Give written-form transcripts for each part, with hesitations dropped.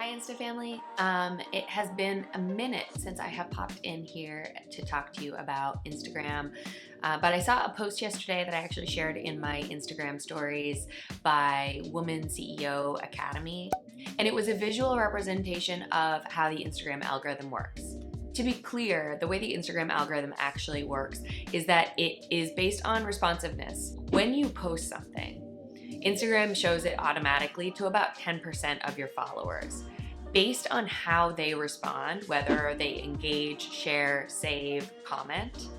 Hi Insta family. It has been a minute since I have popped in here to talk to you about Instagram, but I saw a post yesterday that I actually shared in my Instagram stories by Woman CEO Academy, and it was a visual representation of how the Instagram algorithm works. To be clear, the way the Instagram algorithm actually works is that it is based on responsiveness. When you post something, Instagram shows it automatically to about 10% of your followers. Based on how they respond, whether they engage, share, save, comment,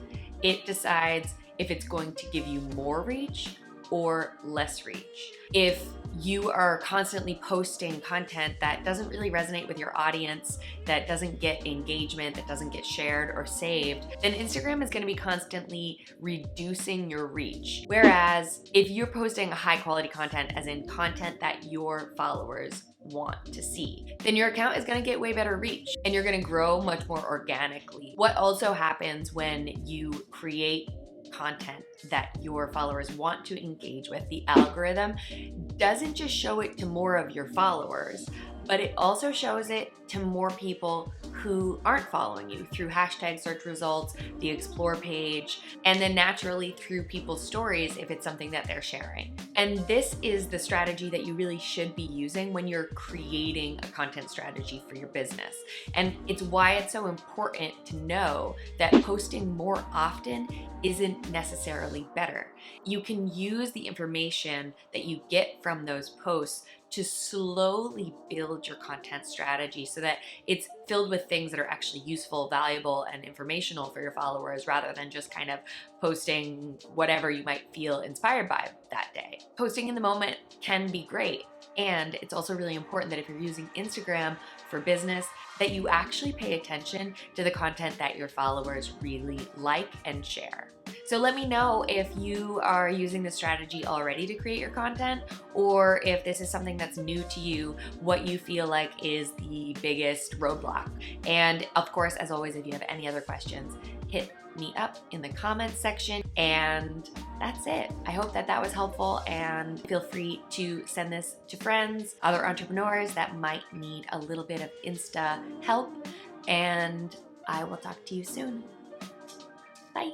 it decides if it's going to give you more reach or less reach. If you are constantly posting content that doesn't really resonate with your audience, that doesn't get engagement, that doesn't get shared or saved, then Instagram is going to be constantly reducing your reach. Whereas if you're posting high quality content, as in content that your followers want to see, then your account is going to get way better reach and you're going to grow much more organically. What also happens when you create content that your followers want to engage with, the algorithm doesn't just show it to more of your followers, but it also shows it to more people who aren't following you through hashtag search results, the explore page, and then naturally through people's stories if it's something that they're sharing. And this is the strategy that you really should be using when you're creating a content strategy for your business. And it's why it's so important to know that posting more often isn't necessarily better. You can use the information that you get from those posts to slowly build your content strategy so that it's filled with things that are actually useful, valuable, and informational for your followers rather than just kind of posting whatever you might feel inspired by that day. Posting in the moment can be great. And it's also really important that if you're using Instagram for business, that you actually pay attention to the content that your followers really like and share. So let me know if you are using this strategy already to create your content, or if this is something that's new to you, what you feel like is the biggest roadblock. And of course, as always, if you have any other questions, hit me up in the comments section. And that's it. I hope that that was helpful, and feel free to send this to friends, other entrepreneurs that might need a little bit of Insta help. And I will talk to you soon. Bye.